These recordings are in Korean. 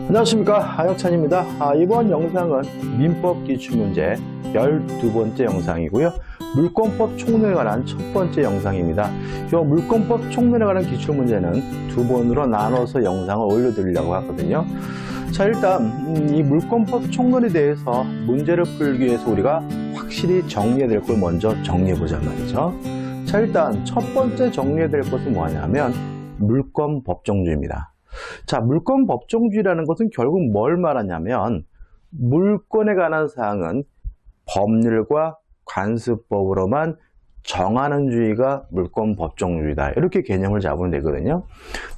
안녕하십니까, 하혁찬입니다. 이번 영상은 민법 기출문제 12번째 영상이고요. 물권법 총론에 관한 첫 번째 영상입니다. 이 물권법 총론에 관한 기출문제는 두 번으로 나눠서 영상을 올려드리려고 하거든요. 자, 일단 이 물권법 총론에 대해서 문제를 풀기 위해서 우리가 확실히 정리해야 될 걸 먼저 정리해보자 말이죠. 자, 일단 첫 번째 정리해야 될 것은 뭐냐면 물권 법정주의입니다. 자, 물권 법정주의라는 것은 결국 뭘 말하냐면 물권에 관한 사항은 법률과 관습법으로만 정하는 주의가 물권 법정주의다. 이렇게 개념을 잡으면 되거든요.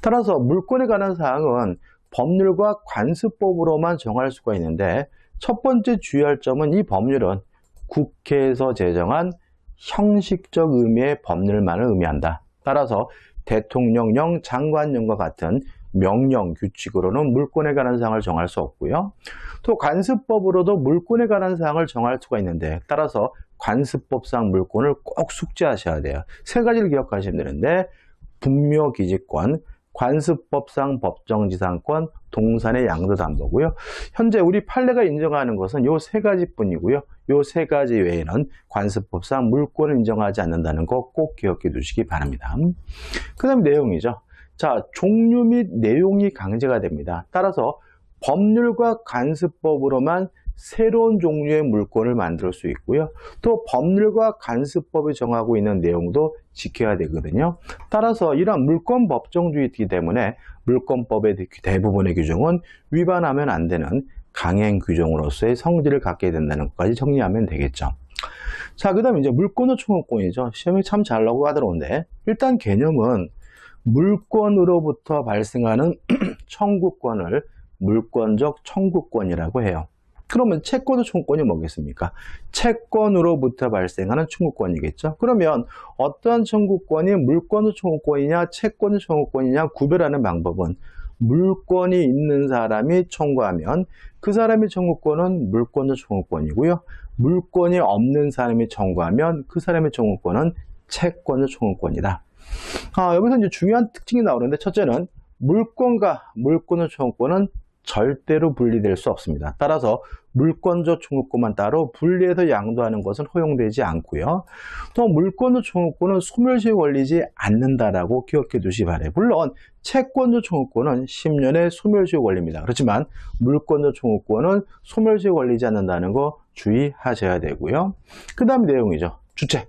따라서 물권에 관한 사항은 법률과 관습법으로만 정할 수가 있는데 첫 번째 주의할 점은 이 법률은 국회에서 제정한 형식적 의미의 법률만을 의미한다. 따라서 대통령령, 장관령과 같은 명령, 규칙으로는 물권에 관한 사항을 정할 수 없고요. 또 관습법으로도 물권에 관한 사항을 정할 수가 있는데 따라서 관습법상 물권을 꼭 숙지하셔야 돼요. 세 가지를 기억하시면 되는데 분묘기지권, 관습법상 법정지상권, 동산의 양도담보고요. 현재 우리 판례가 인정하는 것은 이 세 가지뿐이고요. 이 세 가지 외에는 관습법상 물권을 인정하지 않는다는 거 꼭 기억해 두시기 바랍니다. 그 다음 내용이죠. 자, 종류 및 내용이 강제가 됩니다. 따라서 법률과 관습법으로만 새로운 종류의 물권을 만들 수 있고요. 또 법률과 관습법이 정하고 있는 내용도 지켜야 되거든요. 따라서 이런 물권 법정주의이기 때문에 물권법의 대부분의 규정은 위반하면 안 되는 강행 규정으로서의 성질을 갖게 된다는 것까지 정리하면 되겠죠. 자, 그 다음에 이제 물권의 청구권이죠. 시험이 참 잘 나오고 하더라는데 일단 개념은 물권으로부터 발생하는 청구권을 물권적 청구권이라고 해요. 그러면 채권의 청구권이 뭐겠습니까? 채권으로부터 발생하는 청구권이겠죠. 그러면 어떠한 청구권이 물권의 청구권이냐 채권의 청구권이냐 구별하는 방법은 물권이 있는 사람이 청구하면 그 사람의 청구권은 물권의 청구권이고요. 물권이 없는 사람이 청구하면 그 사람의 청구권은 채권의 청구권이다. 여기서 이제 중요한 특징이 나오는데 첫째는 물권과 물권의 청구권은 절대로 분리될 수 없습니다. 따라서 물권적 청구권만 따로 분리해서 양도하는 것은 허용되지 않고요. 또 물권적 청구권은 소멸시효 걸리지 않는다라고 기억해 두시기 바라요. 물론 채권적 청구권은 10년의 소멸시효 걸립니다. 그렇지만 물권적 청구권은 소멸시효 걸리지 않는다는 거 주의하셔야 되고요. 그 다음 내용이죠. 주체.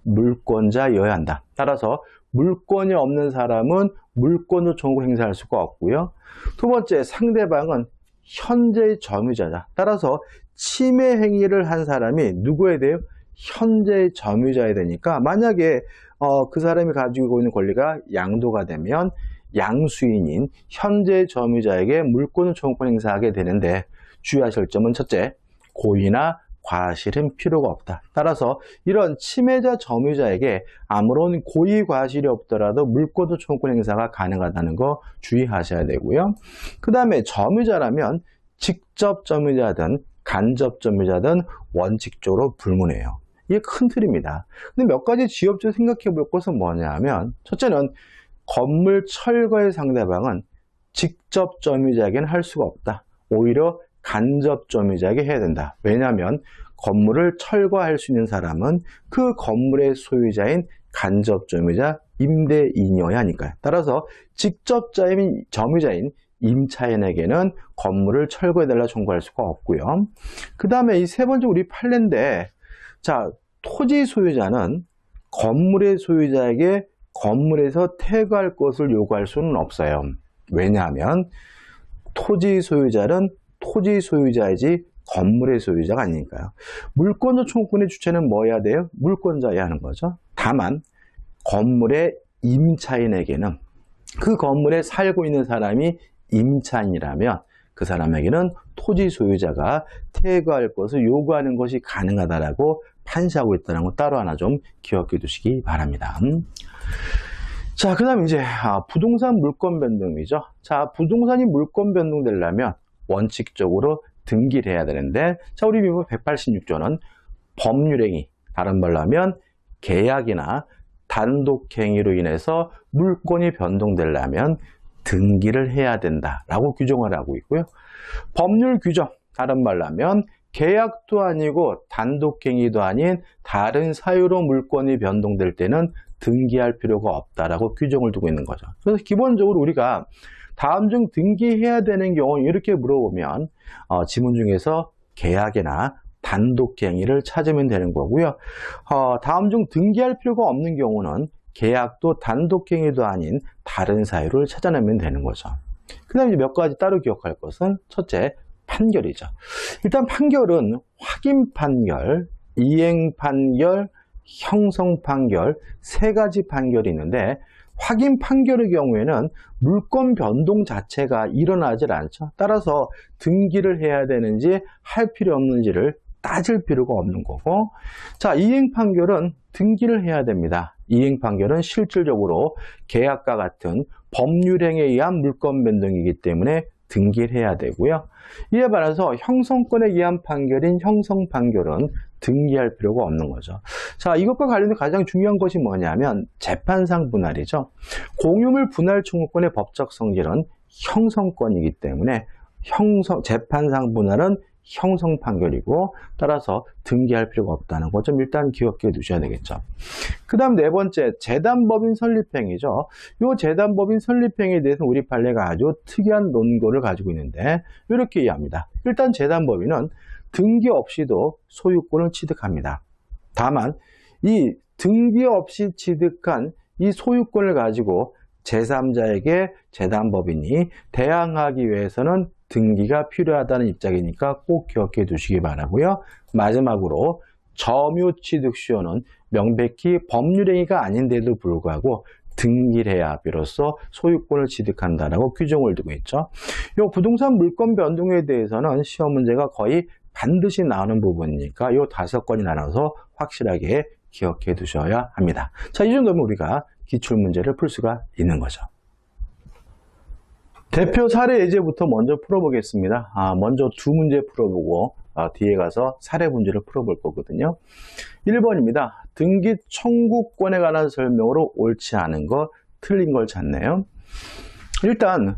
물권자여야 한다. 따라서 물권이 없는 사람은 물권의 청구를 행사할 수가 없고요. 두 번째, 상대방은 현재의 점유자다. 따라서 침해 행위를 한 사람이 누구에 대해 현재의 점유자야 되니까 만약에 그 사람이 가지고 있는 권리가 양도가 되면 양수인인 현재의 점유자에게 물권의 청구권 행사하게 되는데 주의하실 점은 첫째, 고의나 과실은 필요가 없다. 따라서 이런 침해자 점유자에게 아무런 고의 과실이 없더라도 물권의 청구권 행사가 가능하다는 거 주의하셔야 되고요. 그 다음에 점유자라면 직접 점유자든 간접 점유자든 원칙적으로 불문해요. 이게 큰 틀입니다. 근데 몇 가지 지엽적으로 생각해 볼 것은 뭐냐면 첫째는 건물 철거의 상대방은 직접 점유자에게는 할 수가 없다. 오히려 간접 점유자에게 해야 된다. 왜냐하면 건물을 철거할 수 있는 사람은 그 건물의 소유자인 간접 점유자 임대인이어야 하니까요. 따라서 직접 점유자인 임차인에게는 건물을 철거해달라 청구할 수가 없고요. 그 다음에 이 세 번째 우리 판례인데 자, 토지 소유자는 건물의 소유자에게 건물에서 퇴거할 것을 요구할 수는 없어요. 왜냐하면 토지 소유자는 토지 소유자이지 건물의 소유자가 아니니까요. 물권적 청구권의 주체는 뭐 해야 돼요? 물권자여야 하는 거죠. 다만 건물의 임차인에게는 그 건물에 살고 있는 사람이 임차인이라면 그 사람에게는 토지 소유자가 퇴거할 것을 요구하는 것이 가능하다라고 판시하고 있다는 거 따로 하나 좀 기억해 두시기 바랍니다. 자, 그 다음 이제 부동산 물권 변동이죠. 자, 부동산이 물권 변동되려면 원칙적으로 등기를 해야 되는데 자, 우리 민법 186조는 법률행위, 다른 말로 하면 계약이나 단독행위로 인해서 물권이 변동되려면 등기를 해야 된다라고 규정을 하고 있고요. 법률 규정, 다른 말로 하면 계약도 아니고 단독행위도 아닌 다른 사유로 물건이 변동될 때는 등기할 필요가 없다라고 규정을 두고 있는 거죠. 그래서 기본적으로 우리가 다음 중 등기해야 되는 경우 이렇게 물어보면 지문 중에서 계약이나 단독행위를 찾으면 되는 거고요. 다음 중 등기할 필요가 없는 경우는 계약도 단독행위도 아닌 다른 사유를 찾아내면 되는 거죠. 그 다음에 몇 가지 따로 기억할 것은 첫째, 판결이죠. 일단 판결은 확인 판결, 이행 판결, 형성 판결 세 가지 판결이 있는데 확인 판결의 경우에는 물건 변동 자체가 일어나질 않죠. 따라서 등기를 해야 되는지 할 필요 없는지를 따질 필요가 없는 거고, 자, 이행 판결은 등기를 해야 됩니다. 이행 판결은 실질적으로 계약과 같은 법률행위에 의한 물건 변동이기 때문에 등기를 해야 되고요. 이에 반해서 형성권에 의한 판결인 형성 판결은 등기할 필요가 없는 거죠. 자, 이것과 관련된 가장 중요한 것이 뭐냐면 재판상 분할이죠. 공유물 분할 청구권의 법적 성질은 형성권이기 때문에 재판상 분할은 형성 판결이고 따라서 등기할 필요가 없다는 것 좀 일단 기억해 두셔야 되겠죠. 그 다음 네 번째, 재단법인 설립행위죠. 이 재단법인 설립행위에 대해서 우리 판례가 아주 특이한 논거를 가지고 있는데 이렇게 이해합니다. 일단 재단법인은 등기 없이도 소유권을 취득합니다. 다만 이 등기 없이 취득한 이 소유권을 가지고 제3자에게 재단법인이 대항하기 위해서는 등기가 필요하다는 입장이니까 꼭 기억해 두시기 바라고요. 마지막으로 점유취득시효는 명백히 법률행위가 아닌데도 불구하고 등기를 해야 비로소 소유권을 취득한다라고 규정을 두고 있죠. 이 부동산 물권 변동에 대해서는 시험 문제가 거의 반드시 나오는 부분이니까 이 5건이 나눠서 확실하게 기억해 두셔야 합니다. 자, 이 정도면 우리가 기출문제를 풀 수가 있는 거죠. 대표 사례 예제부터 먼저 풀어보겠습니다. 먼저 두 문제 풀어보고 뒤에 가서 사례 문제를 풀어볼 거거든요. 1번입니다. 등기 청구권에 관한 설명으로 옳지 않은 거, 틀린 걸 찾네요. 일단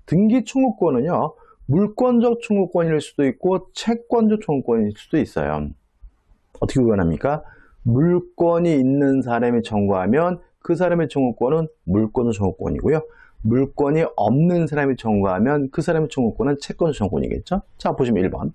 등기 청구권은요, 물권적 청구권일 수도 있고 채권적 청구권일 수도 있어요. 어떻게 구분합니까? 물권이 있는 사람이 청구하면 그 사람의 청구권은 물권적 청구권이고요. 물권이 없는 사람이 청구하면 그 사람의 청구권은 채권적 청구권이겠죠. 자, 보시면 1번.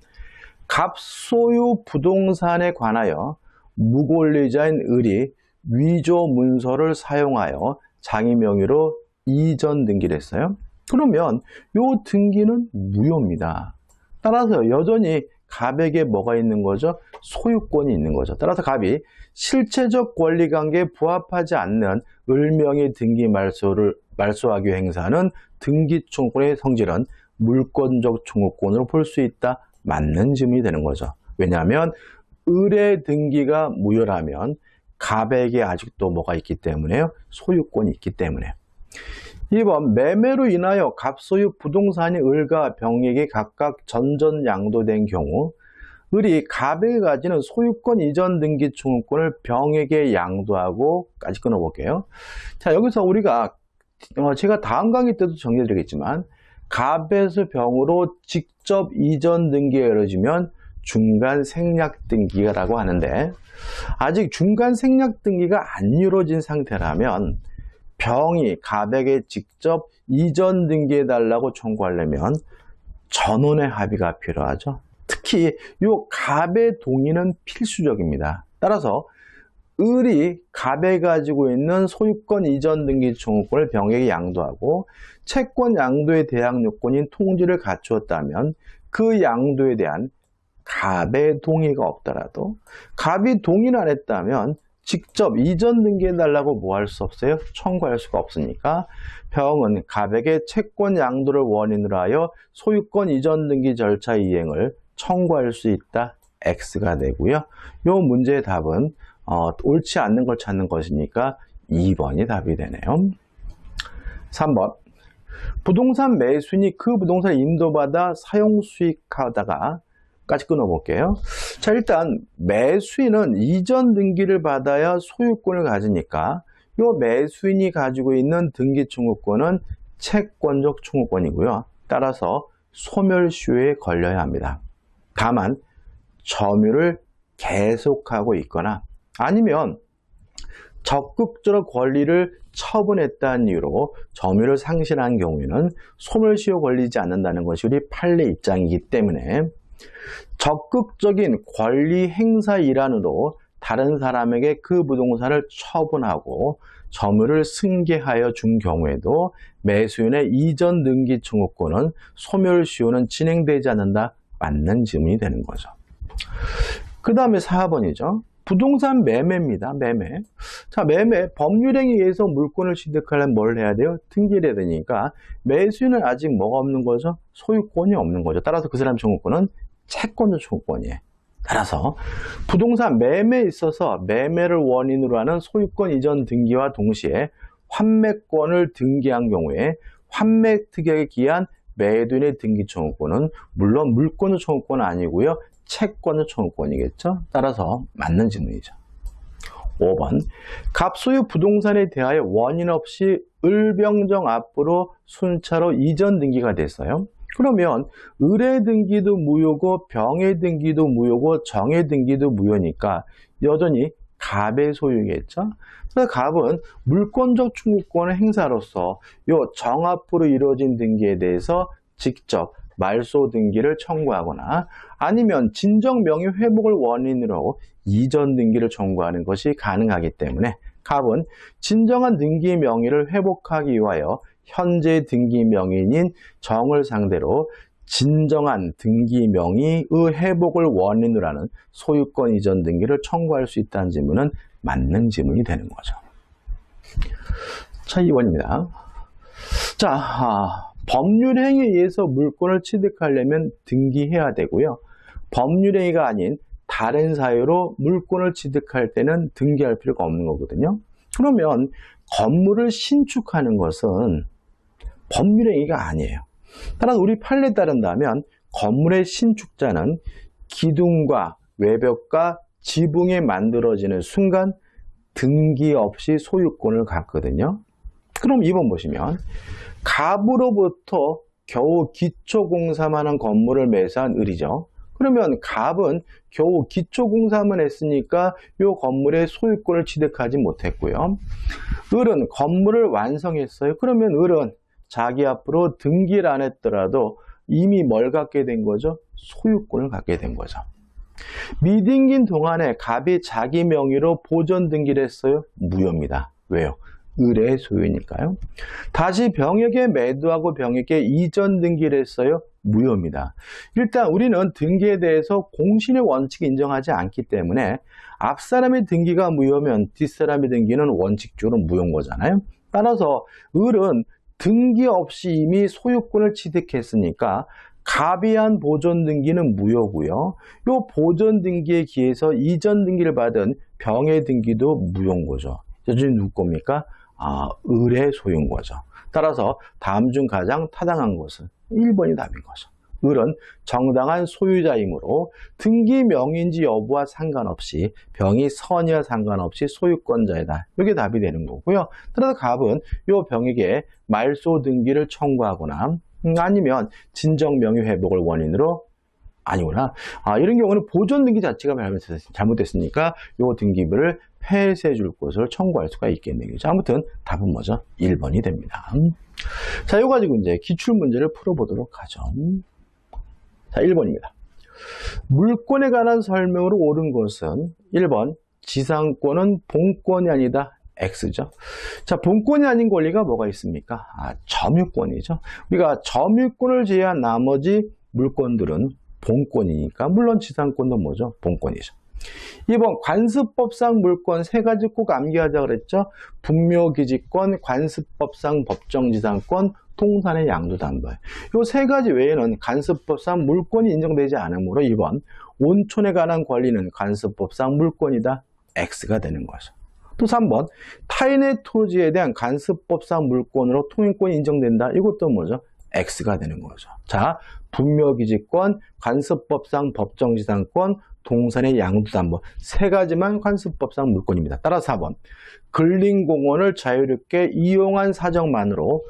갑소유 부동산에 관하여 무권리자인 을이 위조 문서를 사용하여 자기 명의로 이전 등기를 했어요. 그러면 이 등기는 무효입니다. 따라서 여전히 갑에게 뭐가 있는 거죠? 소유권이 있는 거죠. 따라서 갑이 실체적 권리관계에 부합하지 않는 을명의 등기 말소하기 위해 행사하는 등기 청구권의 성질은 물권적 청구권으로 볼 수 있다. 맞는 질문이 되는 거죠. 왜냐하면 을의 등기가 무효라면 갑에게 아직도 뭐가 있기 때문에요? 소유권이 있기 때문에. 2번, 매매로 인하여 갑소유 부동산이 을과 병에게 각각 전전양도된 경우 을이 갑에게 가지는 소유권 이전 등기 청구권을 병에게 양도하고까지 끊어볼게요. 자, 여기서 우리가 제가 다음 강의 때도 정리해드리겠지만 갑에서 병으로 직접 이전 등기가 이루어지면 중간 생략 등기라고 하는데 아직 중간 생략 등기가 안 이루어진 상태라면 병이 갑에게 직접 이전 등기해달라고 청구하려면 전원의 합의가 필요하죠. 특히 이 갑의 동의는 필수적입니다. 따라서 을이 갑에 가지고 있는 소유권 이전 등기 청구권을 병에게 양도하고 채권 양도의 대항 요건인 통지를 갖추었다면 그 양도에 대한 갑의 동의가 없더라도 갑이 동의를 안 했다면 직접 이전 등기해달라고 뭐 할 수 없어요? 청구할 수가 없으니까 병은 갑에게 채권 양도를 원인으로 하여 소유권 이전 등기 절차 이행을 청구할 수 있다. X가 되고요. 이 문제의 답은 옳지 않는 걸 찾는 것이니까 2번이 답이 되네요. 3번. 부동산 매수인이 그 부동산을 인도받아 사용 수익하다가 까지 끊어볼게요. 자, 일단 매수인은 이전 등기를 받아야 소유권을 가지니까 이 매수인이 가지고 있는 등기 청구권은 채권적 청구권이고요. 따라서 소멸시효에 걸려야 합니다. 다만 점유를 계속하고 있거나 아니면 적극적으로 권리를 처분했다는 이유로 점유를 상실한 경우에는 소멸시효 걸리지 않는다는 것이 우리 판례 입장이기 때문에 적극적인 권리 행사 일환으로 다른 사람에게 그 부동산을 처분하고 점유를 승계하여 준 경우에도 매수인의 이전 등기 청구권은 소멸시효는 진행되지 않는다. 맞는 질문이 되는 거죠. 그 다음에 4번이죠. 부동산 매매입니다. 매매. 자, 매매. 법률행위에 의해서 물건을 취득하려면 뭘 해야 돼요? 등기를 해야 되니까 매수인은 아직 뭐가 없는 거죠? 소유권이 없는 거죠. 따라서 그 사람 청구권은 채권적 청구권이에요. 따라서 부동산 매매에 있어서 매매를 원인으로 하는 소유권 이전 등기와 동시에 환매권을 등기한 경우에 환매 특약에 기한 매도인의 등기 청구권은 물론 물권적 청구권은 아니고요. 채권적 청구권이겠죠. 따라서 맞는 질문이죠. 5번. 갑소유 부동산에 대하여 원인 없이 을병정 앞으로 순차로 이전 등기가 됐어요. 그러면 을의 등기도 무효고 병의 등기도 무효고 정의 등기도 무효니까 여전히 갑의 소유겠죠. 그래서 갑은 물권적 청구권의 행사로서 요 정합으로 이루어진 등기에 대해서 직접 말소 등기를 청구하거나 아니면 진정 명의 회복을 원인으로 이전 등기를 청구하는 것이 가능하기 때문에 갑은 진정한 등기 명의를 회복하기 위하여 현재 등기 명의인 정을 상대로 진정한 등기 명의의 회복을 원인으로 하는 소유권 이전 등기를 청구할 수 있다는 질문은 맞는 질문이 되는 거죠. 자, 2번입니다. 자, 법률행위에 의해서 물건을 취득하려면 등기해야 되고요. 법률행위가 아닌 다른 사유로 물건을 취득할 때는 등기할 필요가 없는 거거든요. 그러면 건물을 신축하는 것은 법률행위가 아니에요. 따라서 우리 판례에 따른다면 건물의 신축자는 기둥과 외벽과 지붕이 만들어지는 순간 등기 없이 소유권을 갖거든요. 그럼 2번 보시면 갑으로부터 겨우 기초공사만 한 건물을 매수한 을이죠. 그러면 갑은 겨우 기초공사만 했으니까 이 건물의 소유권을 취득하지 못했고요. 을은 건물을 완성했어요. 그러면 을은 자기 앞으로 등기를 안 했더라도 이미 뭘 갖게 된 거죠? 소유권을 갖게 된 거죠. 미등기인 동안에 갑이 자기 명의로 보존 등기를 했어요? 무효입니다. 왜요? 을의 소유니까요. 다시 병에게 매도하고 병에게 이전 등기를 했어요? 무효입니다. 일단 우리는 등기에 대해서 공신의 원칙을 인정하지 않기 때문에 앞사람의 등기가 무효면 뒷사람의 등기는 원칙적으로 무효인 거잖아요. 따라서 을은 등기 없이 이미 소유권을 취득했으니까 갑이 한 보존 등기는 무효고요. 이 보존 등기에 기해서 이전 등기를 받은 병의 등기도 무효인 거죠. 여전히 누구 겁니까? 을의 소유인 거죠. 따라서 다음 중 가장 타당한 것은 1번이 답인 거죠. 을은 정당한 소유자이므로 등기 명의인지 여부와 상관없이 병이 선의와 상관없이 소유권자이다. 이게 답이 되는 거고요. 따라서 갑은 이 병에게 말소 등기를 청구하거나 아니면 진정 명의 회복을 원인으로 아니구나. 이런 경우는 보존 등기 자체가 잘못됐으니까 이 등기부를 폐쇄해 줄 것을 청구할 수가 있겠네요. 아무튼 답은 뭐죠? 1번이 됩니다. 자, 이거 가지고 이제 기출 문제를 풀어보도록 하죠. 자, 1번입니다. 물권에 관한 설명으로 옳은 것은 1번 지상권은 본권이 아니다. X죠. 자, 본권이 아닌 권리가 뭐가 있습니까? 점유권이죠. 우리가 점유권을 제외한 나머지 물권들은 본권이니까 물론 지상권도 뭐죠? 본권이죠. 2번 관습법상 물권 세 가지 꼭 암기하자 그랬죠. 분묘기지권, 관습법상 법정지상권, 통산의 양도담보요. 이 세 가지 외에는 관습법상 물권이 인정되지 않으므로 2번 온촌에 관한 권리는 관습법상 물권이다. X가 되는 거죠. 또 3번 타인의 토지에 대한 관습법상 물권으로 통행권이 인정된다. 이것도 뭐죠? X가 되는 거죠. 자, 분묘기지권, 관습법상 법정지상권, 동산의 양도담보 세 가지만 관습법상 물권입니다. 따라서 4번 근린공원을 자유롭게 이용한 사정만으로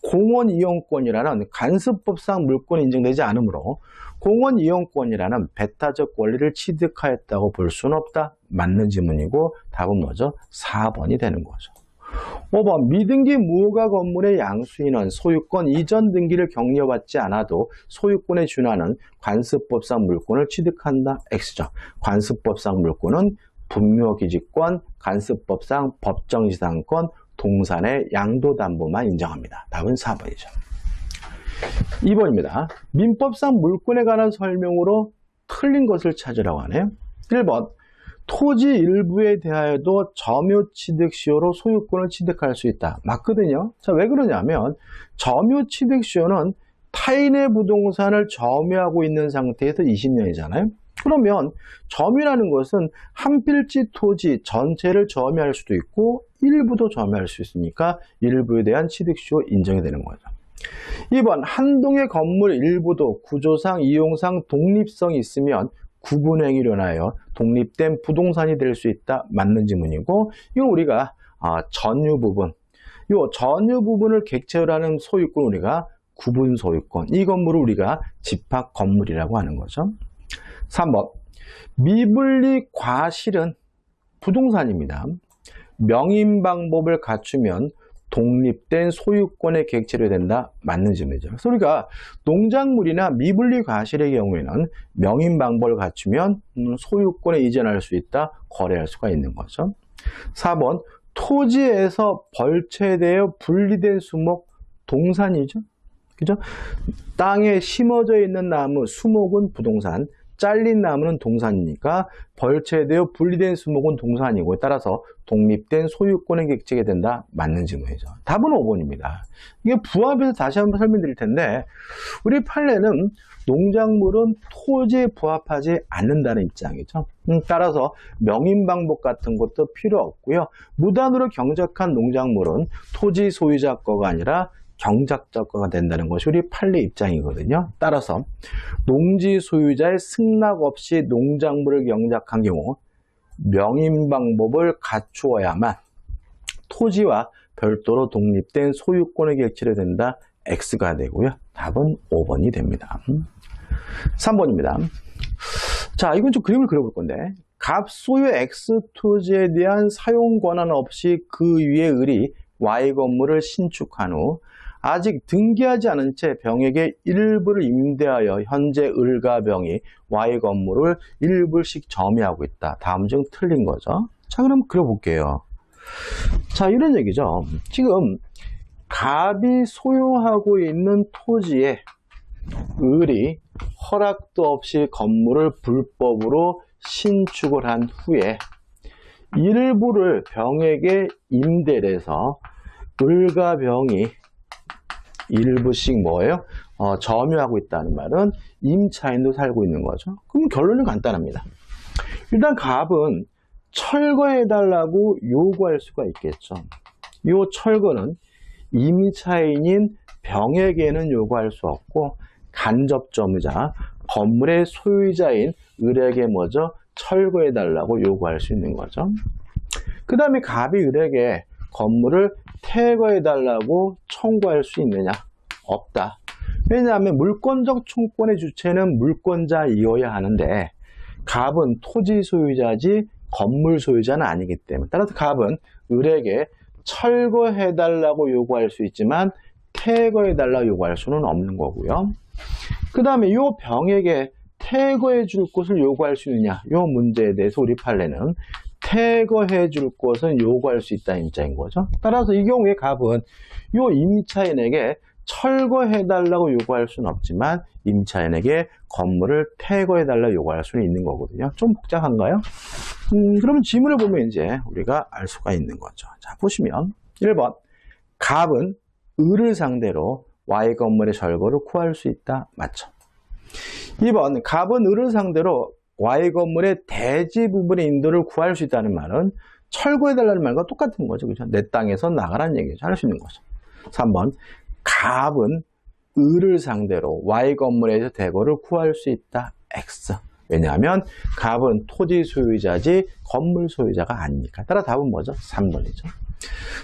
공원 이용권이라는 관습법상 물권이 인정되지 않으므로 공원 이용권이라는 배타적 권리를 취득하였다고 볼 수는 없다. 맞는 지문이고 답은 뭐죠? 4번이 되는 거죠. 5번 미등기 무허가 건물의 양수인은 소유권 이전 등기를 격려받지 않아도 소유권에 준하는 관습법상 물권을 취득한다. X죠. 관습법상 물권은 분묘기지권, 관습법상 법정지상권, 동산의 양도담보만 인정합니다. 답은 4번이죠. 2번입니다. 민법상 물권에 관한 설명으로 틀린 것을 찾으라고 하네요. 1번 토지 일부에 대하여도 점유취득시효로 소유권을 취득할 수 있다. 맞거든요. 자, 왜 그러냐면 점유취득시효는 타인의 부동산을 점유하고 있는 상태에서 20년이잖아요. 그러면 점유라는 것은 한 필지 토지 전체를 점유할 수도 있고 일부도 점유할 수 있으니까 일부에 대한 취득시효 인정이 되는 거죠. 2번 한 동의 건물 일부도 구조상 이용상 독립성이 있으면 구분행위로 인하여 독립된 부동산이 될 수 있다. 맞는 지문이고 이거 우리가 전유 부분, 이 전유 부분을 객체로 하는 소유권 우리가 구분 소유권, 이 건물을 우리가 집합 건물이라고 하는 거죠. 3번 미분리 과실은 부동산입니다. 명인 방법을 갖추면 독립된 소유권의 객체로 된다. 맞는 질문이죠. 그래서 우리가 농작물이나 미분리 과실의 경우에는 명인 방법을 갖추면 소유권에 이전할 수 있다. 거래할 수가 있는 거죠. 4번 토지에서 벌채되어 분리된 수목 동산이죠. 그죠? 땅에 심어져 있는 나무, 수목은 부동산, 잘린 나무는 동산이니까 벌채되어 분리된 수목은 동산이고 따라서 독립된 소유권의 객체가 된다. 맞는 질문이죠. 답은 5번입니다. 이게 부합해서 다시 한번 설명드릴 텐데 우리 판례는 농작물은 토지에 부합하지 않는다는 입장이죠. 따라서 명인방법 같은 것도 필요 없고요. 무단으로 경작한 농작물은 토지 소유자 거가 아니라 경작자 거가 된다는 것이 우리 판례 입장이거든요. 따라서 농지 소유자의 승낙 없이 농작물을 경작한 경우 명인 방법을 갖추어야만 토지와 별도로 독립된 소유권의 객체로 된다. X가 되고요. 답은 5번이 됩니다. 3번입니다. 자, 이건 좀 그림을 그려볼 건데 갑소유 X 토지에 대한 사용 권한 없이 그 위에 을이 Y 건물을 신축한 후 아직 등기하지 않은 채 병에게 일부를 임대하여 현재 을과 병이 Y 건물을 일부씩 점유하고 있다. 다음 중 틀린 거죠. 자, 그럼 그려볼게요. 자, 이런 얘기죠. 지금 갑이 소유하고 있는 토지에 을이 허락도 없이 건물을 불법으로 신축을 한 후에 일부를 병에게 임대를 해서 을과 병이 일부씩 뭐예요? 점유하고 있다는 말은 임차인도 살고 있는 거죠. 그럼 결론은 간단합니다. 일단 갑은 철거해달라고 요구할 수가 있겠죠. 이 철거는 임차인인 병에게는 요구할 수 없고 간접점유자, 건물의 소유자인 을에게 먼저 철거해달라고 요구할 수 있는 거죠. 그 다음에 갑이 을에게 건물을 퇴거해달라고 청구할 수 있느냐? 없다. 왜냐하면 물권적 총권의 주체는 물권자이어야 하는데 갑은 토지 소유자지 건물 소유자는 아니기 때문에 따라서 갑은 을에게 철거해달라고 요구할 수 있지만 퇴거해달라고 요구할 수는 없는 거고요. 그 다음에 이 병에게 퇴거해 줄 것을 요구할 수 있느냐? 이 문제에 대해서 우리 판례는 퇴거해 줄 것은 요구할 수 있다는 입장인 거죠. 따라서 이 경우에 갑은 이 임차인에게 철거해달라고 요구할 수는 없지만 임차인에게 건물을 퇴거해달라고 요구할 수는 있는 거거든요. 좀 복잡한가요? 그러면 지문을 보면 이제 우리가 알 수가 있는 거죠. 자, 보시면 1번 갑은 을을 상대로 Y 건물의 절거를 구할 수 있다. 맞죠? 2번 갑은 을을 상대로 Y 건물의 대지 부분의 인도를 구할 수 있다는 말은 철거해달라는 말과 똑같은 거죠. 그죠? 내 땅에서 나가라는 얘기죠. 할 수 있는 거죠. 3번 갑은 을을 상대로 Y 건물에서 대거를 구할 수 있다. X. 왜냐하면 갑은 토지 소유자지 건물 소유자가 아니니까. 따라 답은 뭐죠? 3번이죠.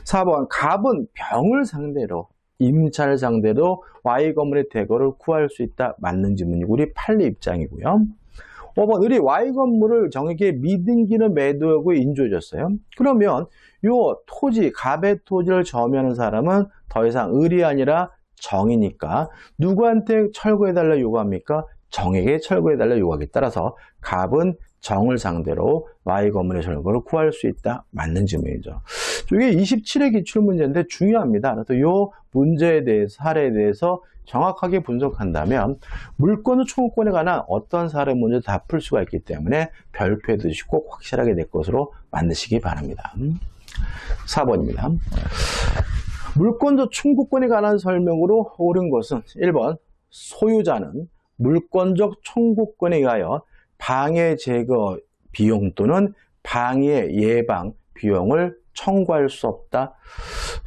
4번 갑은 병을 상대로 임차를 상대로 Y 건물의 대거를 구할 수 있다. 맞는 지문이고 우리 판례 입장이고요. 5번 우리 Y 건물을 정에게 미등기는 매도하고 인조해줬어요. 그러면 요 토지, 갑의 토지를 점유하는 사람은 더 이상 을이 아니라 정이니까 누구한테 철거해달라 요구합니까? 정에게 철거해달라 요구하기 따라서 갑은 정을 상대로 Y 건물의 철거를 구할 수 있다. 맞는 질문이죠. 이게 27회 기출문제인데 중요합니다. 그래서 이 문제에 대해서, 사례에 대해서 정확하게 분석한다면 물권의 청구권에 관한 어떤 사례 문제도 다 풀 수가 있기 때문에 별표해 두시고 꼭 확실하게 내 것으로 만드시기 바랍니다. 4번입니다. 물권적 청구권에 관한 설명으로 옳은 것은 1번 소유자는 물권적 청구권에 의하여 방해 제거 비용 또는 방해 예방 비용을 청구할 수 없다.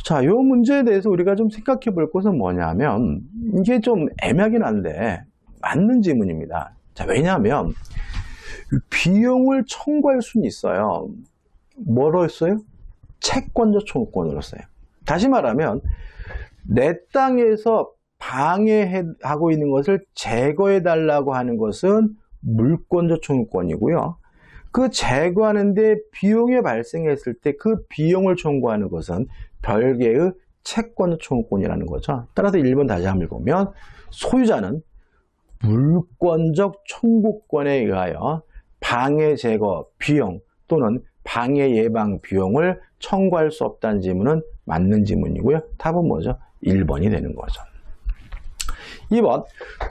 자, 이 문제에 대해서 우리가 좀 생각해 볼 것은 뭐냐면 이게 좀 애매하긴 한데 맞는 질문입니다. 자, 왜냐하면 비용을 청구할 수는 있어요. 뭐로 했어요? 채권적 청구권으로 써요. 다시 말하면 내 땅에서 방해하고 있는 것을 제거해 달라고 하는 것은 물권적 청구권이고요. 그 제거하는데 비용이 발생했을 때 그 비용을 청구하는 것은 별개의 채권적 청구권이라는 거죠. 따라서 1번 다시 한번 읽으면 소유자는 물권적 청구권에 의하여 방해 제거 비용 또는 방해 예방 비용을 청구할 수 없다는 질문은 맞는 질문이고요. 답은 뭐죠? 1번이 되는 거죠. 2번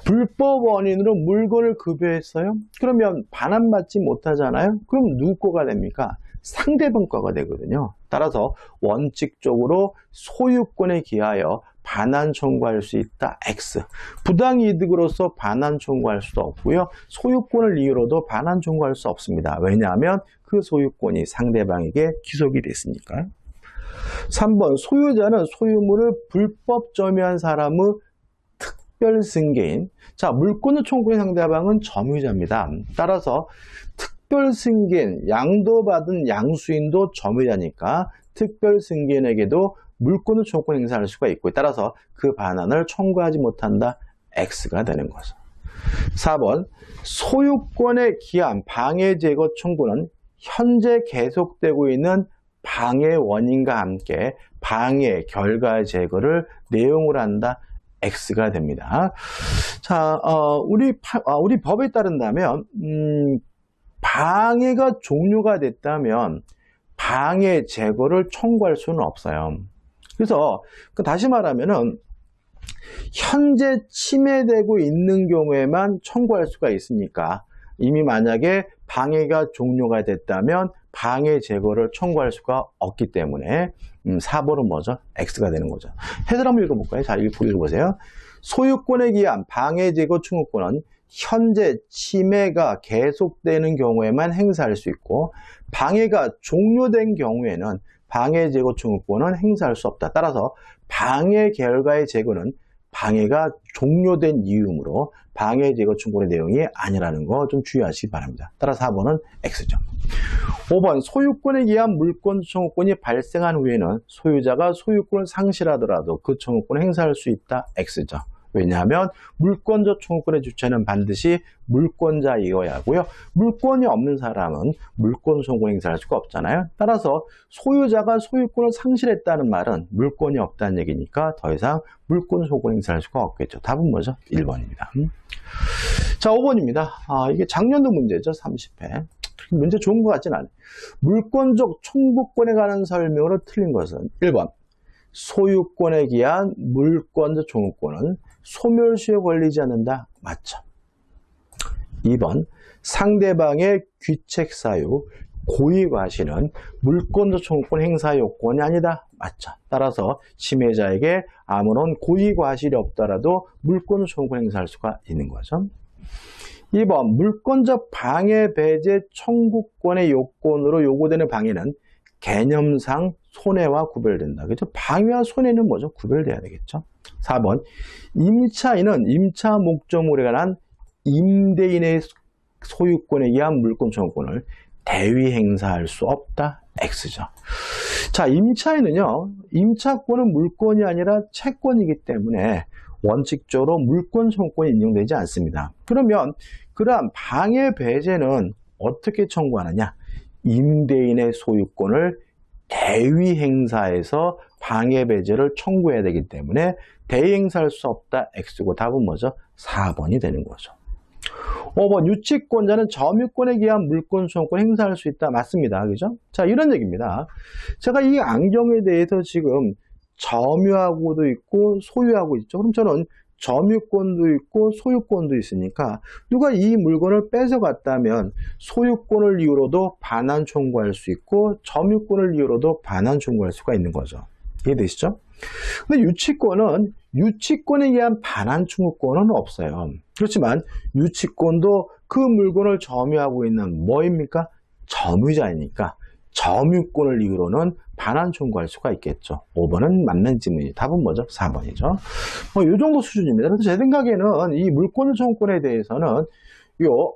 불법 원인으로 물건을 급여했어요. 그러면 반환받지 못하잖아요. 그럼 누구 거가 됩니까? 상대방 거가 되거든요. 따라서 원칙적으로 소유권에 기하여 반환 청구할 수 있다. X. 부당이득으로서 반환 청구할 수도 없고요. 소유권을 이유로도 반환 청구할 수 없습니다. 왜냐하면 그 소유권이 상대방에게 귀속이 됐으니까요. 3번 소유자는 소유물을 불법 점유한 사람의 특별승계인. 자, 물권의 청구의 상대방은 점유자입니다. 따라서 특별승계인, 양도받은 양수인도 점유자니까 특별승계인에게도 물권의 청구권 행사할 수가 있고 따라서 그 반환을 청구하지 못한다. X가 되는 거죠. 4번 소유권에 기한 방해 제거 청구는 현재 계속되고 있는 방해 원인과 함께 방해 결과 제거를 내용으로 한다. X가 됩니다. 자, 우리 법에 따른다면 방해가 종료가 됐다면 방해 제거를 청구할 수는 없어요. 그래서 다시 말하면은 현재 침해되고 있는 경우에만 청구할 수가 있으니까 이미 만약에 방해가 종료가 됐다면 방해 제거를 청구할 수가 없기 때문에 4번은 뭐죠? X가 되는 거죠. 해설 한번 읽어볼까요? 자, 읽어보세요. 소유권에 기한 방해 제거 청구권은 현재 침해가 계속되는 경우에만 행사할 수 있고 방해가 종료된 경우에는 방해 제거 청구권은 행사할 수 없다. 따라서 방해 결과의 제거는 방해가 종료된 이유므로 방해 제거 청구의 내용이 아니라는 거 좀 주의하시기 바랍니다. 따라서 4번은 X죠. 5번 소유권에 기한 물권 청구권이 발생한 후에는 소유자가 소유권을 상실하더라도 그 청구권을 행사할 수 있다. X죠. 왜냐하면 물권적 청구권의 주체는 반드시 물권자이어야 하고요. 물권이 없는 사람은 물권 청구 행사할 수가 없잖아요. 따라서 소유자가 소유권을 상실했다는 말은 물권이 없다는 얘기니까 더 이상 물권 청구 행사할 수가 없겠죠. 답은 뭐죠? 1번입니다. 자, 5번입니다. 이게 작년도 문제죠. 30회. 문제 좋은 것 같진 않아요. 물권적 청구권에 관한 설명으로 틀린 것은 1번 소유권에 기한 물권적 청구권은 소멸시효 걸리지 않는다. 맞죠. 2번 상대방의 귀책 사유, 고의과실은 물권적 청구권 행사 요건이 아니다. 맞죠. 따라서 침해자에게 아무런 고의과실이 없더라도 물권적 청구권 행사할 수가 있는 거죠. 2번 물권적 방해 배제 청구권의 요건으로 요구되는 방해는 개념상 손해와 구별된다. 그렇죠? 방해와 손해는 뭐죠? 구별돼야 되겠죠. 4번 임차인은 임차 목적물에 관한 임대인의 소유권에 의한 물권 청구권을 대위 행사할 수 없다. X죠. 자, 임차인은요, 임차권은 물권이 아니라 채권이기 때문에 원칙적으로 물권 청구권이 인정되지 않습니다. 그러면 그러한 방해 배제는 어떻게 청구하느냐? 임대인의 소유권을 대위 행사해서 방해 배제를 청구해야 되기 때문에 대위 행사할 수 없다. X고 답은 뭐죠? 4번이 되는 거죠. 5번 유치권자는 점유권에 기한 물권 소유권 행사할 수 있다. 맞습니다. 그죠? 자, 이런 얘기입니다. 제가 이 안경에 대해서 지금 점유하고도 있고 소유하고 있죠. 그럼 저는 점유권도 있고 소유권도 있으니까 누가 이 물건을 뺏어갔다면 소유권을 이유로도 반환 청구할 수 있고 점유권을 이유로도 반환 청구할 수가 있는 거죠. 이해되시죠? 근데 유치권은 유치권에 의한 반환 청구권은 없어요. 그렇지만 유치권도 그 물건을 점유하고 있는 뭐입니까? 점유자이니까 점유권을 이유로는 반환 청구할 수가 있겠죠. 5번은 맞는 질문이죠. 답은 뭐죠? 4번이죠. 이 정도 수준입니다. 그래서 제 생각에는 이 물권 청구권에 대해서는 요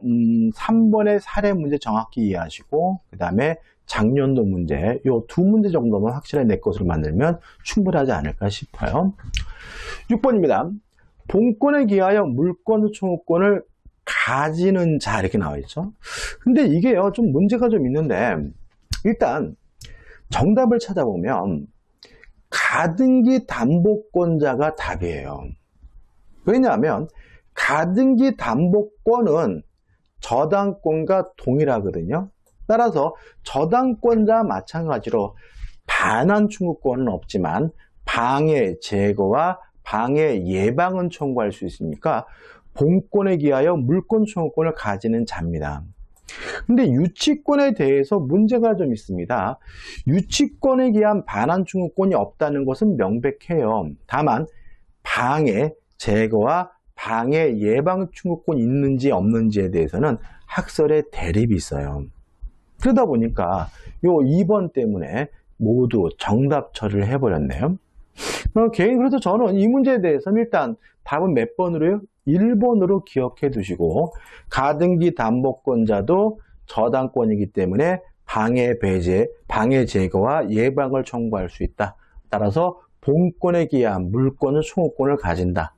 3번의 사례 문제 정확히 이해하시고 그 다음에 작년도 문제 요 두 문제 정도만 확실하게 내 것으로 만들면 충분하지 않을까 싶어요. 6번입니다. 본권에 기하여 물권 청구권을 가지는 자 이렇게 나와 있죠. 근데 이게요 좀 문제가 좀 있는데 일단 정답을 찾아보면 가등기 담보권자가 답이에요. 왜냐하면 가등기 담보권은 저당권과 동일하거든요. 따라서 저당권자와 마찬가지로 반환 청구권은 없지만 방해 제거와 방해 예방은 청구할 수 있으니까 본권에 기하여 물권 청구권을 가지는 자입니다. 근데 유치권에 대해서 문제가 좀 있습니다. 유치권에 기한 반환 청구권이 없다는 것은 명백해요. 다만 방해 제거와 방해 예방 청구권이 있는지 없는지에 대해서는 학설의 대립이 있어요. 그러다 보니까 요 2번 때문에 모두 정답 처리를 해버렸네요. 그래서 저는 이 문제에 대해서는 일단 답은 몇 번으로요? 1번으로 기억해 두시고 가등기 담보권자도 저당권이기 때문에 방해 배제, 방해 제거와 예방을 청구할 수 있다. 따라서 본권에 기한 물권은 청구권을 가진다.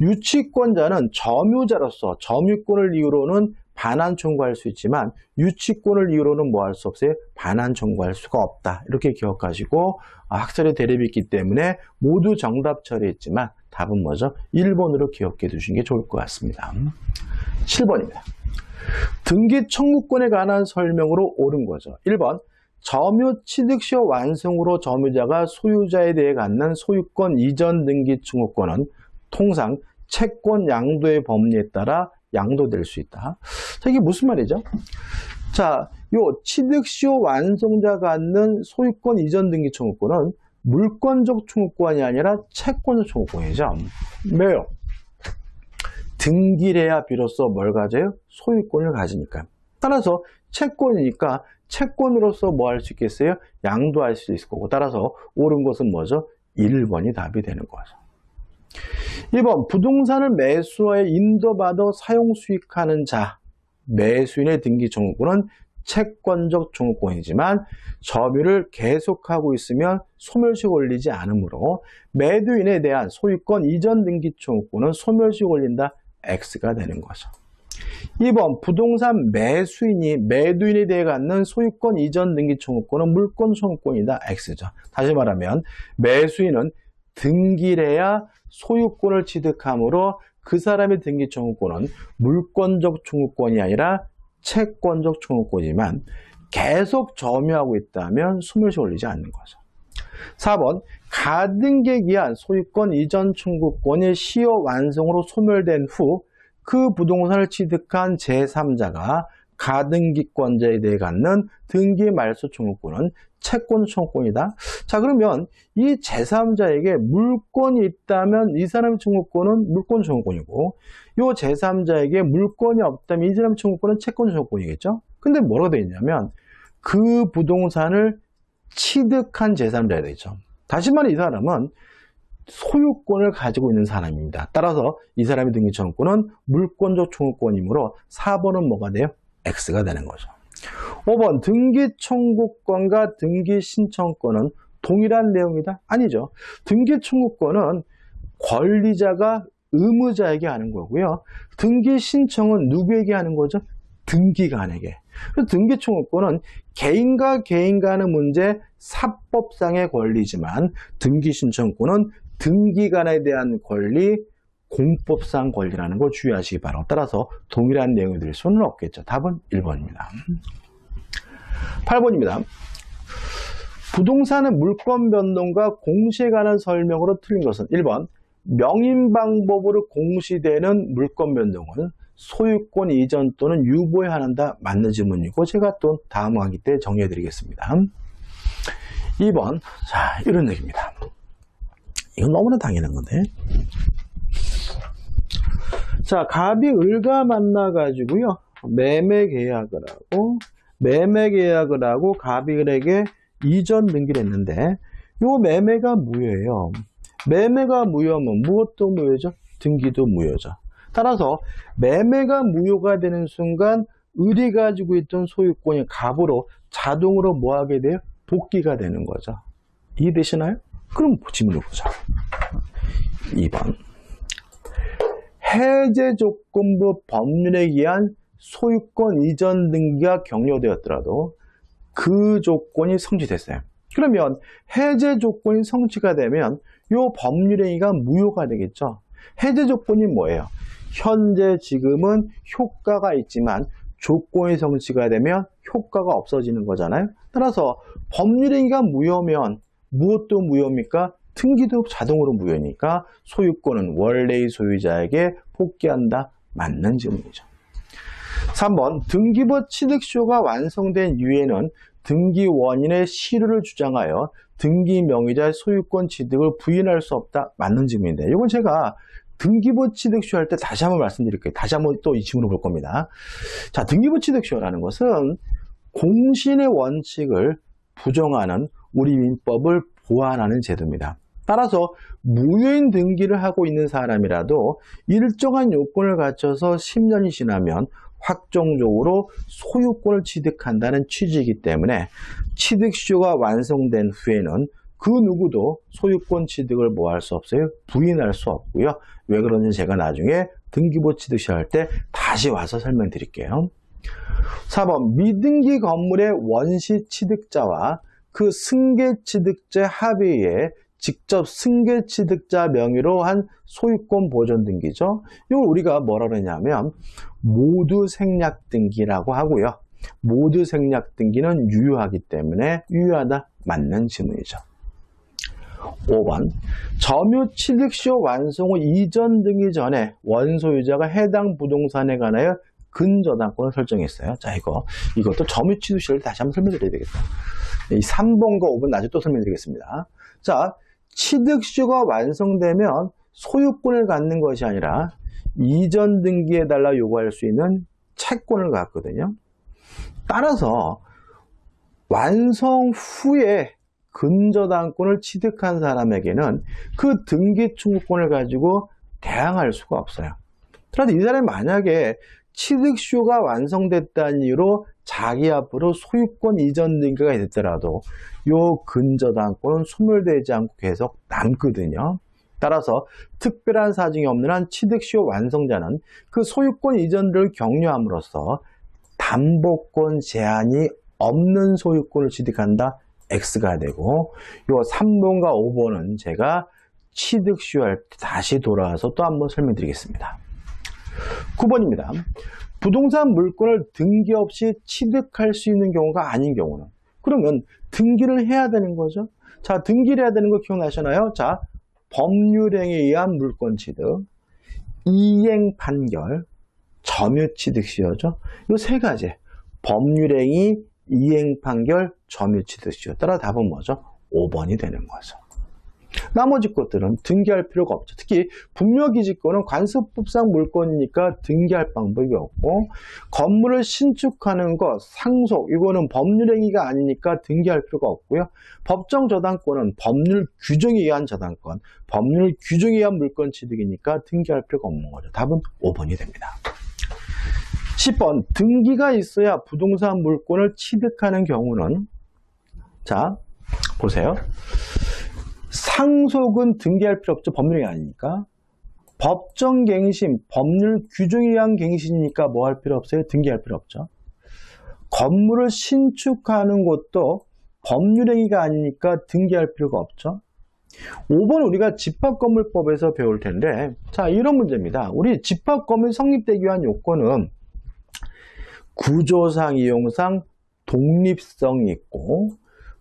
유치권자는 점유자로서 점유권을 이유로는 반환 청구할 수 있지만 유치권을 이유로는 뭐 할 수 없어요? 반환 청구할 수가 없다. 이렇게 기억하시고 학설의 대립이 있기 때문에 모두 정답 처리했지만 답은 뭐죠? 1번으로 기억해 두시는 게 좋을 것 같습니다. 7번입니다. 등기 청구권에 관한 설명으로 옳은 거죠. 1번 점유 취득시효 완성으로 점유자가 소유자에 대해 갖는 소유권 이전 등기 청구권은 통상 채권 양도의 법리에 따라 양도될 수 있다. 자, 이게 무슨 말이죠? 자, 요 취득시효 완성자가 갖는 소유권 이전 등기 청구권은 물권적 청구권이 아니라 채권적 청구권이죠. 왜요? 등기를 해야 비로소 뭘 가져요? 소유권을 가지니까. 따라서 채권이니까 채권으로서 뭐 할 수 있겠어요? 양도할 수 있을 거고 따라서 옳은 것은 뭐죠? 1번이 답이 되는 거죠. 2번 부동산을 매수하여 인도받아 사용 수익하는 자 매수인의 등기 청구권은 채권적 청구권이지만 점유를 계속하고 있으면 소멸시효 걸리지 않으므로 매도인에 대한 소유권 이전 등기 청구권은 소멸시효 걸린다. X가 되는 거죠. 2번 부동산 매수인이 매도인에 대해 갖는 소유권 이전 등기 청구권은 물권 청구권이다. X죠. 다시 말하면 매수인은 등기를 해야 소유권을 취득하므로 그 사람의 등기 청구권은 물권적 청구권이 아니라 채권적 청구권이지만 계속 점유하고 있다면 소멸시효 걸리지 않는 거죠. 4번 가등기에 기한 소유권 이전 청구권의 시효 완성으로 소멸된 후 그 부동산을 취득한 제3자가 가등기권자에 대해 갖는 등기 말소 청구권은 채권 청구권이다. 자, 그러면 이 제3자에게 물권이 있다면 이 사람의 청구권은 물권 청구권이고 이 제3자에게 물권이 없다면 이 사람의 청구권은 채권 청구권이겠죠. 근데 뭐라고 되어 있냐면 그 부동산을 취득한 제3자가 되죠. 다시 말해 이 사람은 소유권을 가지고 있는 사람입니다. 따라서 이 사람의 등기 청구권은 물권적 청구권이므로 4번은 뭐가 돼요? X가 되는 거죠. 5번 등기 청구권과 등기 신청권은 동일한 내용이다? 아니죠. 등기 청구권은 권리자가 의무자에게 하는 거고요. 등기 신청은 누구에게 하는 거죠? 등기관에게. 등기 청구권은 개인과 개인 간의 문제 사법상의 권리지만 등기 신청권은 등기관에 대한 권리, 공법상 권리라는 걸 주의하시기 바랍니다. 따라서 동일한 내용이 될 수는 없겠죠. 답은 1번입니다. 8번입니다. 부동산의 물권 변동과 공시에 관한 설명으로 틀린 것은 1번 명인 방법으로 공시되는 물권 변동은 소유권 이전 또는 유보에 한한다. 맞는 질문이고 제가 또 다음 강의 때 정리해 드리겠습니다. 2번 자 이런 얘기입니다. 이건 너무나 당연한 건데 자 갑이 을과 만나 가지고요 매매 계약을 하고 갑이 을에게 이전 등기를 했는데 요 매매가 무효예요. 매매가 무효하면 무엇도 무효죠? 등기도 무효죠. 따라서 매매가 무효가 되는 순간 을이 가지고 있던 소유권이 갑으로 자동으로 뭐하게 돼요? 복귀가 되는 거죠. 이해되시나요? 그럼 질문을 보자. 2번 해제 조건부 법률에 의한 소유권 이전 등기가 격려되었더라도 그 조건이 성취됐어요. 그러면 해제 조건이 성취가 되면 이 법률행위가 무효가 되겠죠. 해제 조건이 뭐예요? 현재 지금은 효과가 있지만 조건이 성취가 되면 효과가 없어지는 거잖아요. 따라서 법률행위가 무효면 무엇도 무효입니까? 등기도 자동으로 무효니까 소유권은 원래의 소유자에게 복귀한다. 맞는 질문이죠. 3번 등기부 취득쇼가 완성된 이후에는 등기 원인의 실효를 주장하여 등기 명의자의 소유권 취득을 부인할 수 없다. 맞는 질문인데 이건 제가 등기부 취득쇼 할 때 다시 한번 말씀드릴게요. 다시 한번 또 이 질문을 볼 겁니다. 자, 등기부 취득쇼라는 것은 공신의 원칙을 부정하는 우리 민법을 보완하는 제도입니다. 따라서 무효인 등기를 하고 있는 사람이라도 일정한 요건을 갖춰서 10년이 지나면 확정적으로 소유권을 취득한다는 취지이기 때문에 취득쇼가 완성된 후에는 그 누구도 소유권 취득을 뭐 할 수 없어요? 부인할 수 없고요. 왜 그런지 제가 나중에 등기부 취득쇼 할 때 다시 와서 설명드릴게요. 4번 미등기 건물의 원시 취득자와 그 승계 취득자 합의에 직접 승계 취득자 명의로 한 소유권 보존 등기죠. 이걸 우리가 뭐라 그러냐면 모두 생략 등기라고 하고요. 모두 생략 등기는 유효하기 때문에 유효하다. 맞는 질문이죠. 5번 점유 취득쇼 완성 후 이전 등기 전에 원소유자가 해당 부동산에 관하여 근저당권을 설정했어요. 자, 이것도 점유 취득쇼를 다시 한번 설명드려야 되겠다. 이 3번과 5번 나중에 또 설명드리겠습니다. 자, 취득쇼가 완성되면 소유권을 갖는 것이 아니라 이전 등기해달라 요구할 수 있는 채권을 갖거든요. 따라서 완성 후에 근저당권을 취득한 사람에게는 그 등기 청구권을 가지고 대항할 수가 없어요. 그런데 이 사람이 만약에 취득쇼가 완성됐다는 이유로 자기 앞으로 소유권 이전 등기가 됐더라도 이 근저당권은 소멸되지 않고 계속 남거든요. 따라서 특별한 사정이 없는 한 취득쇼 완성자는 그 소유권 이전을 격려함으로써 담보권 제한이 없는 소유권을 취득한다. X가 되고 요 3번과 5번은 제가 취득쇼 할 때 다시 돌아와서 또 한번 설명드리겠습니다. 9번입니다. 부동산 물건을 등기 없이 취득할 수 있는 경우가 아닌 경우는 그러면 등기를 해야 되는 거죠. 자, 등기를 해야 되는 거 기억나시나요? 자, 법률행위에 의한 물권 취득, 이행 판결, 점유 취득시효죠. 이 세 가지 법률행위, 이행 판결, 점유 취득시효. 따라 답은 뭐죠? 5번이 되는 거죠. 나머지 것들은 등기할 필요가 없죠. 특히 분묘기지권은 관습법상 물권이니까 등기할 방법이 없고 건물을 신축하는 것, 상속 이거는 법률행위가 아니니까 등기할 필요가 없고요. 법정저당권은 법률 규정에 의한 저당권, 법률 규정에 의한 물권 취득이니까 등기할 필요가 없는 거죠. 답은 5번이 됩니다. 10번 등기가 있어야 부동산 물권을 취득하는 경우는 자 보세요. 상속은 등기할 필요 없죠. 법률이 아니니까. 법정갱신, 법률 규정에 의한 갱신이니까 뭐 할 필요 없어요? 등기할 필요 없죠. 건물을 신축하는 것도 법률행위가 아니니까 등기할 필요가 없죠. 5번 우리가 집합건물법에서 배울 텐데 자 이런 문제입니다. 우리 집합건물이 성립되기 위한 요건은 구조상, 이용상 독립성이 있고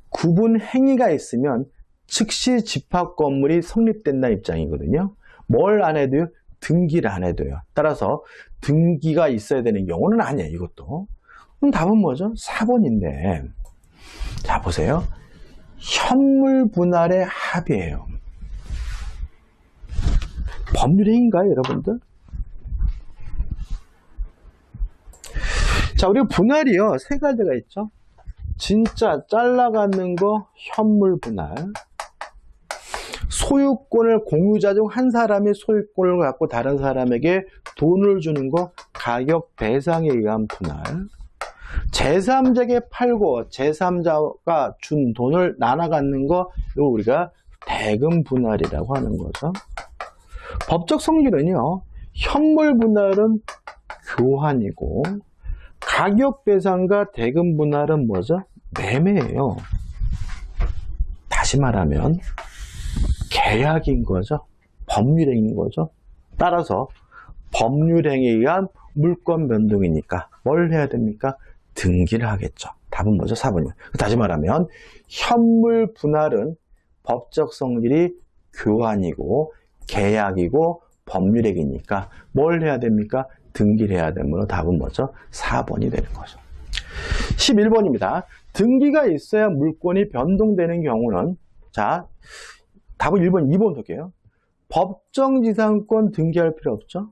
구분 행위가 있으면 즉시 집합건물이 성립된다는 입장이거든요. 뭘 안 해도요? 등기를 안 해도요. 따라서 등기가 있어야 되는 경우는 아니에요. 이것도. 그럼 답은 뭐죠? 4번인데 자 보세요. 현물 분할의 합의예요. 법률행위인가요, 여러분들? 자, 우리가 분할이요. 세 가지가 있죠. 진짜 잘라가는 거 현물 분할. 소유권을 공유자 중 한 사람이 소유권을 갖고 다른 사람에게 돈을 주는 거 가격 배상에 의한 분할. 제3자에게 팔고 제3자가 준 돈을 나눠 갖는 거 이거 우리가 대금 분할이라고 하는 거죠. 법적 성질은요. 현물 분할은 교환이고 가격 배상과 대금 분할은 뭐죠? 매매예요. 다시 말하면 계약인 거죠. 법률행위인 거죠. 따라서 법률행위에 의한 물권 변동이니까 뭘 해야 됩니까? 등기를 하겠죠. 답은 뭐죠? 4번이요. 다시 말하면 현물 분할은 법적 성질이 교환이고 계약이고 법률행위니까 뭘 해야 됩니까? 등기를 해야 되므로 답은 뭐죠? 4번이 되는 거죠. 11번입니다. 등기가 있어야 물권이 변동되는 경우는 자 답은 1번, 2번 볼게요. 법정지상권 등기할 필요 없죠.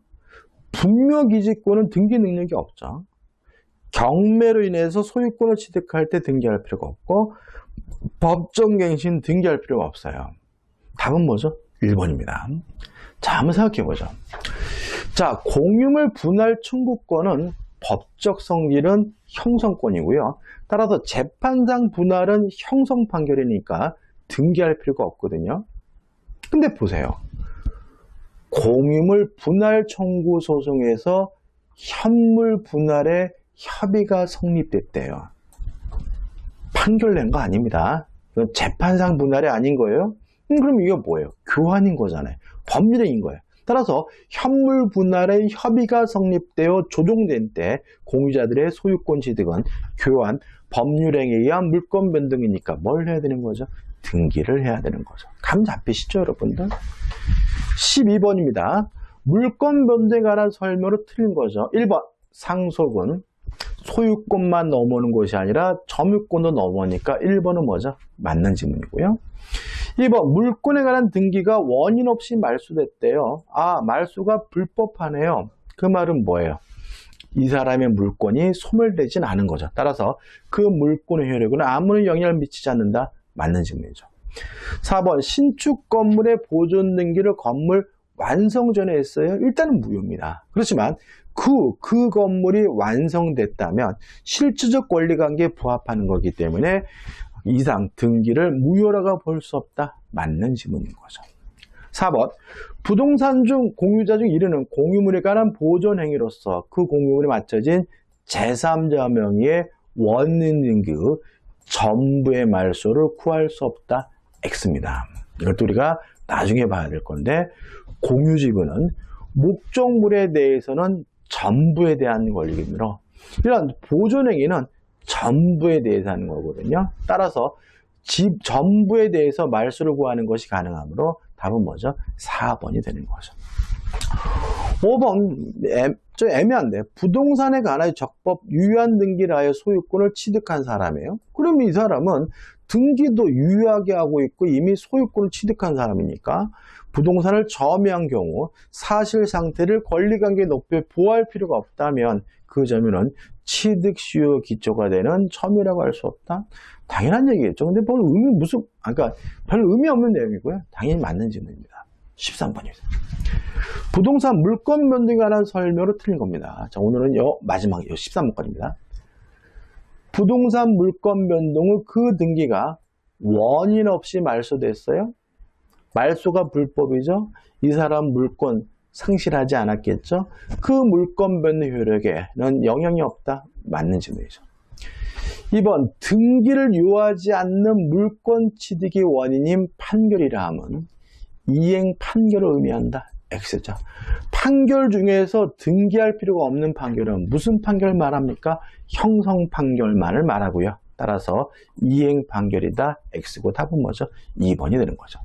분묘기지권은 등기 능력이 없죠. 경매로 인해서 소유권을 취득할 때 등기할 필요가 없고 법정갱신 등기할 필요가 없어요. 답은 뭐죠? 1번입니다. 자, 한번 생각해보죠. 자, 공유물 분할 청구권은 법적 성질은 형성권이고요. 따라서 재판상 분할은 형성 판결이니까 등기할 필요가 없거든요. 근데 보세요. 공유물 분할 청구 소송에서 현물 분할의 협의가 성립됐대요. 판결 낸 거 아닙니다. 이건 재판상 분할이 아닌 거예요. 그럼 이게 뭐예요? 교환인 거잖아요. 법률행위인 거예요. 따라서 현물 분할의 협의가 성립되어 조정된 때 공유자들의 소유권 취득은 교환, 법률행위에 의한 물권 변동이니까 뭘 해야 되는 거죠? 등기를 해야 되는 거죠. 감 잡히시죠, 여러분들? 12번입니다. 물권 변동에 관한 설명으로 틀린 거죠. 1번, 상속은 소유권만 넘어오는 것이 아니라 점유권도 넘어오니까 1번은 뭐죠? 맞는 질문이고요. 2번, 물권에 관한 등기가 원인 없이 말소됐대요. 아, 말소가 불법하네요. 그 말은 뭐예요? 이 사람의 물권이 소멸되진 않은 거죠. 따라서 그 물권의 효력은 아무런 영향을 미치지 않는다. 맞는 질문이죠. 4번, 신축 건물의 보존 등기를 건물 완성 전에 했어요. 일단은 무효입니다. 그렇지만 그 건물이 완성됐다면 실질적 권리관계에 부합하는 거기 때문에 이상 등기를 무효라고 볼 수 없다. 맞는 질문인 거죠. 4번, 부동산 중 공유자 중 이르는 공유물에 관한 보존 행위로서 그 공유물에 맞춰진 제3자 명의의 원인 등기 전부의 말소를 구할 수 없다. X입니다. 이것도 우리가 나중에 봐야 될 건데 공유지분은 목적물에 대해서는 전부에 대한 권리이므로 이런 보존행위는 전부에 대해서 하는 거거든요. 따라서 집 전부에 대해서 말소를 구하는 것이 가능하므로 답은 뭐죠? 4번이 되는 거죠. 5번 좀 애매한데 부동산에 관하여 적법 유효한 등기를 하여 소유권을 취득한 사람이에요. 그러면 이 사람은 등기도 유효하게 하고 있고 이미 소유권을 취득한 사람이니까 부동산을 점유한 경우 사실 상태를 권리관계 높여 보호할 필요가 없다면 그 점유는 취득 수요 기초가 되는 점유라고 할 수 없다. 당연한 얘기겠죠. 근데 별 의미 없는 내용이고요. 당연히 맞는 질문입니다. 13번입니다. 부동산 물권 변동에 관한 설명으로 틀린 겁니다. 자, 오늘은 마지막 13번까지입니다. 부동산 물권 변동 후 그 등기가 원인 없이 말소됐어요. 말소가 불법이죠. 이 사람 물권 상실하지 않았겠죠. 그 물권 변동 효력에는 영향이 없다. 맞는 질문이죠. 2번, 등기를 요하지 않는 물권 취득의 원인인 판결이라 함은 이행 판결을 의미한다. X죠. 판결 중에서 등기할 필요가 없는 판결은 무슨 판결 말합니까? 형성 판결만을 말하고요. 따라서 이행 판결이다. X고 답은 뭐죠? 2번이 되는 거죠.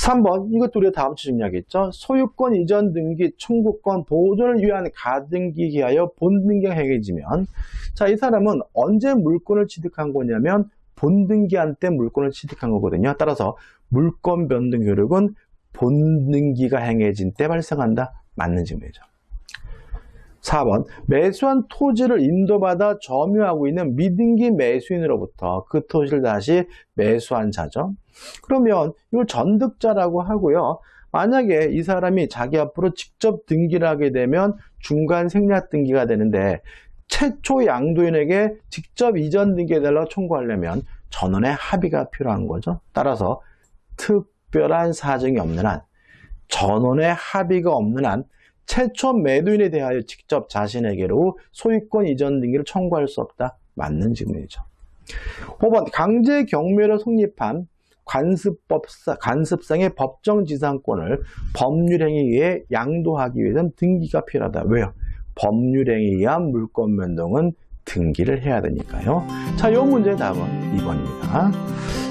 3번, 이것도 우리가 다음 주 준비하겠죠. 소유권 이전 등기, 청구권 보존을 위한 가등기 기하여 본등기가 행해지면, 자, 이 사람은 언제 물권을 취득한 거냐면 본등기한 때 물권을 취득한 거거든요. 따라서 물권 변동 효력은 본등기가 행해진 때 발생한다. 맞는 질문이죠. 4번, 매수한 토지를 인도받아 점유하고 있는 미등기 매수인으로부터 그 토지를 다시 매수한 자죠. 그러면 이걸 전득자라고 하고요. 만약에 이 사람이 자기 앞으로 직접 등기를 하게 되면 중간 생략 등기가 되는데 최초 양도인에게 직접 이전 등기해달라고 청구하려면 전원의 합의가 필요한 거죠. 따라서 특별한 사정이 없는 한, 전원의 합의가 없는 한 최초 매도인에 대하여 직접 자신에게로 소유권 이전 등기를 청구할 수 없다. 맞는 질문이죠. 5번, 강제 경매로 성립한 관습상의 법정지상권을 법률행위에 의해 양도하기 위해서는 등기가 필요하다. 왜요? 법률행위에 의한 물권 변동은 등기를 해야 되니까요. 자, 이 문제의 답은 2번입니다.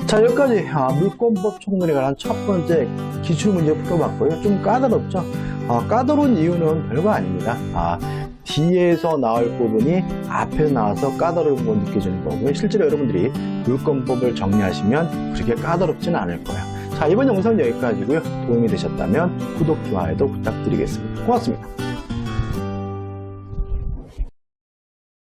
자, 여기까지 물권법 총론에 관한 첫 번째 기출문제 풀어봤고요. 좀 까다롭죠? 까다로운 이유는 별거 아닙니다. 뒤에서 나올 부분이 앞에 나와서 까다로운 부분 느껴지는 거고요. 실제로 여러분들이 물권법을 정리하시면 그렇게 까다롭지는 않을 거예요. 자, 이번 영상은 여기까지고요. 도움이 되셨다면 구독, 좋아요도 부탁드리겠습니다. 고맙습니다.